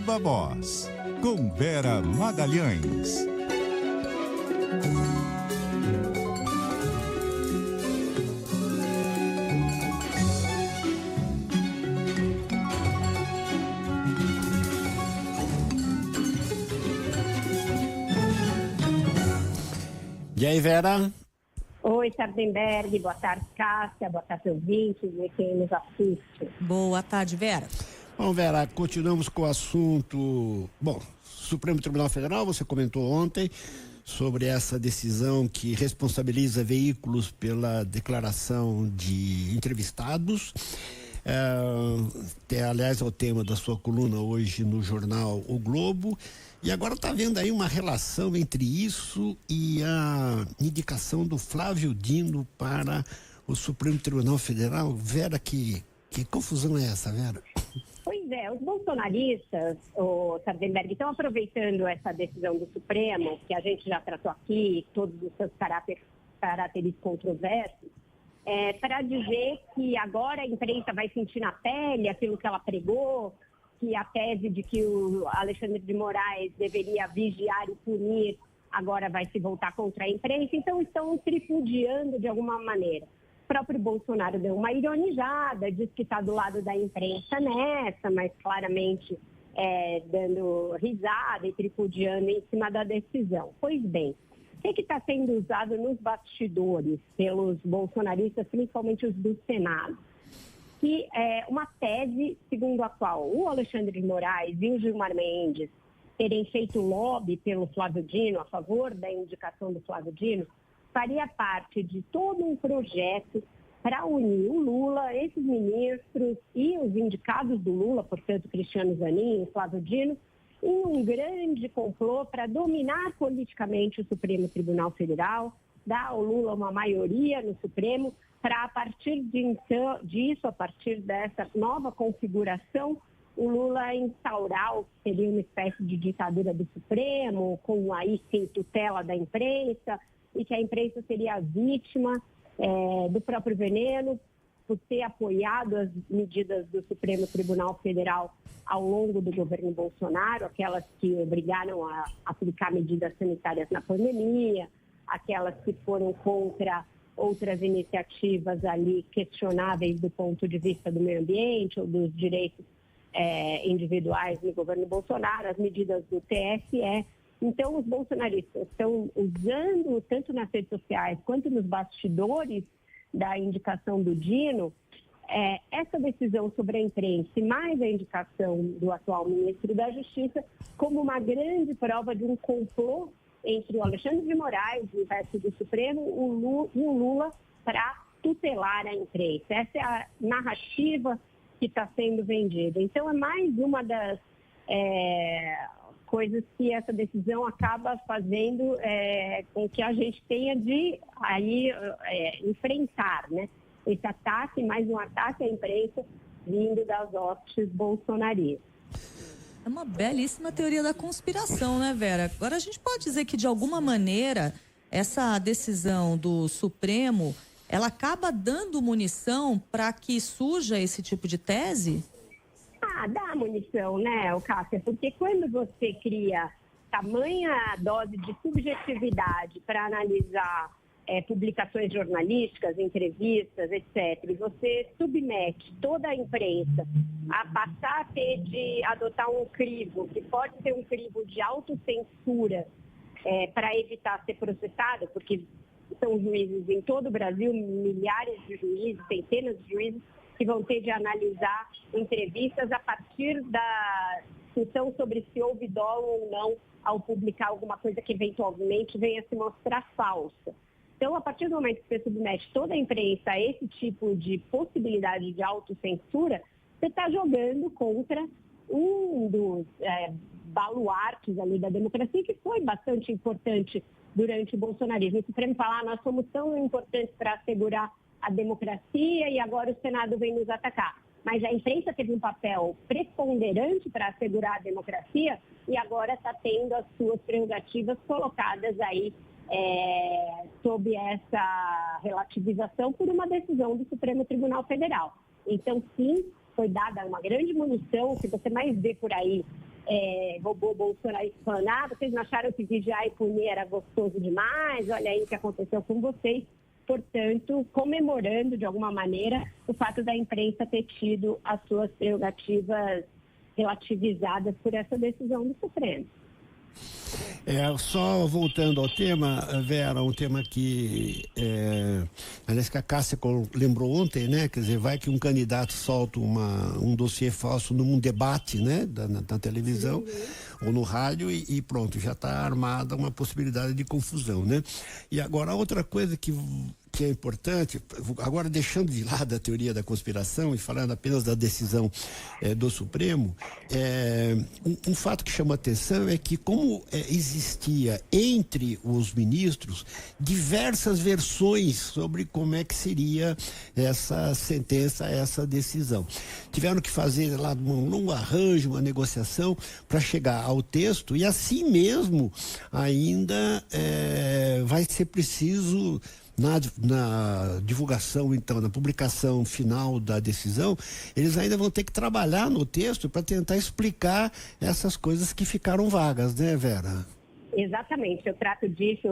Viva Voz, com Vera Magalhães. E aí, Vera? Oi, Sardenberg, boa tarde, Cássia, boa tarde, ouvintes e quem nos assiste. Boa tarde, Vera. Bom, Vera, continuamos com o assunto. Bom, Supremo Tribunal Federal, você comentou ontem sobre essa decisão que responsabiliza veículos pela declaração de entrevistados. Aliás, é o tema da sua coluna hoje no jornal O Globo. E agora está havendo aí uma relação entre isso e a indicação do Flávio Dino para o Supremo Tribunal Federal. Vera, que confusão é essa, Vera? Pois é, os bolsonaristas, o Sardenberg, estão aproveitando essa decisão do Supremo, que a gente já tratou aqui, todos os seus caráteres controversos, para dizer que agora a imprensa vai sentir na pele aquilo que ela pregou, que a tese de que o Alexandre de Moraes deveria vigiar e punir agora vai se voltar contra a imprensa. Então estão tripudiando de alguma maneira. O próprio Bolsonaro deu uma ironizada, diz que está do lado da imprensa nessa, mas claramente dando risada e tripudiando em cima da decisão. Pois bem, o que está sendo usado nos bastidores pelos bolsonaristas, principalmente os do Senado? Que é uma tese segundo a qual o Alexandre de Moraes e o Gilmar Mendes terem feito lobby pelo Flávio Dino, a favor da indicação do Flávio Dino, faria parte de todo um projeto para unir o Lula, esses ministros e os indicados do Lula, portanto, Cristiano Zanin e Flávio Dino, em um grande complô para dominar politicamente o Supremo Tribunal Federal, dar ao Lula uma maioria no Supremo, para, a partir disso, a partir dessa nova configuração, o Lula instaurar o que seria uma espécie de ditadura do Supremo, com aí sim tutela da imprensa, e que a imprensa seria a vítima do próprio veneno, por ter apoiado as medidas do Supremo Tribunal Federal ao longo do governo Bolsonaro, aquelas que obrigaram a aplicar medidas sanitárias na pandemia, aquelas que foram contra outras iniciativas ali questionáveis do ponto de vista do meio ambiente ou dos direitos individuais no governo Bolsonaro, as medidas do TSE. Então, os bolsonaristas estão usando, tanto nas redes sociais quanto nos bastidores da indicação do Dino, essa decisão sobre a imprensa e mais a indicação do atual ministro da Justiça como uma grande prova de um complô entre o Alexandre de Moraes, o resto do Supremo, e o Lula para tutelar a imprensa. Essa é a narrativa que está sendo vendida. Então, é mais uma das coisas que essa decisão acaba fazendo com que a gente tenha de aí enfrentar, né? Esse ataque, mais um ataque à imprensa vindo das hostes bolsonaristas. É uma belíssima teoria da conspiração, né, Vera? Agora, a gente pode dizer que, de alguma maneira, essa decisão do Supremo, ela acaba dando munição para que surja esse tipo de tese? Dá munição, né, Cássia? Porque quando você cria tamanha dose de subjetividade para analisar publicações jornalísticas, entrevistas, etc., e você submete toda a imprensa a passar a ter de adotar um crivo, que pode ser um crivo de autocensura para evitar ser processado, porque são juízes em todo o Brasil, milhares de juízes, centenas de juízes, que vão ter de analisar entrevistas a partir da discussão sobre se houve dolo ou não ao publicar alguma coisa que eventualmente venha se mostrar falsa. Então, a partir do momento que você submete toda a imprensa a esse tipo de possibilidade de autocensura, você está jogando contra um dos baluartes ali da democracia, que foi bastante importante durante o bolsonarismo. O Supremo fala, nós somos tão importantes para assegurar a democracia e agora o Senado vem nos atacar. Mas a imprensa teve um papel preponderante para assegurar a democracia e agora está tendo as suas prerrogativas colocadas aí sob essa relativização por uma decisão do Supremo Tribunal Federal. Então, sim, foi dada uma grande munição. O que você mais vê por aí robô bolsonarista falando, vocês não acharam que vigiar e punir era gostoso demais? Olha aí o que aconteceu com vocês. Portanto, comemorando de alguma maneira o fato da imprensa ter tido as suas prerrogativas relativizadas por essa decisão do Supremo. Só voltando ao tema, Vera, um tema que aliás que a Cássia lembrou ontem, né? Quer dizer, vai que um candidato solta um dossiê falso num debate, né? Na televisão ou no rádio e pronto, já está armada uma possibilidade de confusão, né? E agora outra coisa que é importante, agora deixando de lado a teoria da conspiração e falando apenas da decisão do Supremo, um fato que chama atenção é que como existia entre os ministros diversas versões sobre como é que seria essa sentença, essa decisão. Tiveram que fazer lá um longo arranjo, uma negociação para chegar ao texto e assim mesmo ainda vai ser preciso na divulgação, então, na publicação final da decisão, eles ainda vão ter que trabalhar no texto para tentar explicar essas coisas que ficaram vagas, né, Vera? Exatamente, eu trato disso,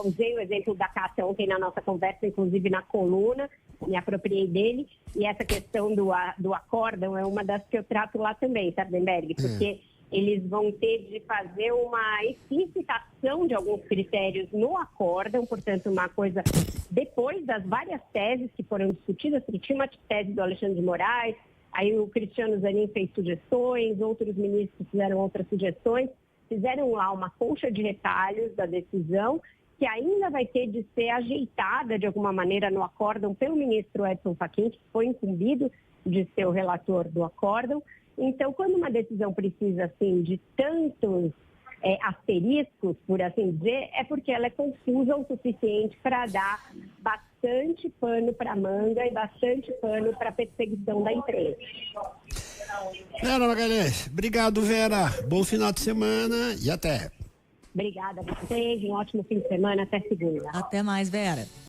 usei o exemplo da Cássia ontem na nossa conversa, inclusive na coluna, me apropriei dele, e essa questão do acórdão é uma das que eu trato lá também, Sardenberg, porque eles vão ter de fazer uma explicitação de alguns critérios no acórdão, portanto, uma coisa depois das várias teses que foram discutidas, tinha uma tese do Alexandre de Moraes, aí o Cristiano Zanin fez sugestões, outros ministros fizeram outras sugestões, fizeram lá uma colcha de retalhos da decisão, que ainda vai ter de ser ajeitada de alguma maneira no acórdão pelo ministro Edson Fachin, que foi incumbido de ser o relator do acórdão. Então, quando uma decisão precisa, assim, de tantos asteriscos, por assim dizer, é porque ela é confusa o suficiente para dar bastante pano para manga e bastante pano para perseguição da imprensa. Vera Magalhães, obrigado, Vera. Bom final de semana e até. Obrigada a vocês, um ótimo fim de semana, até segunda. Até mais, Vera.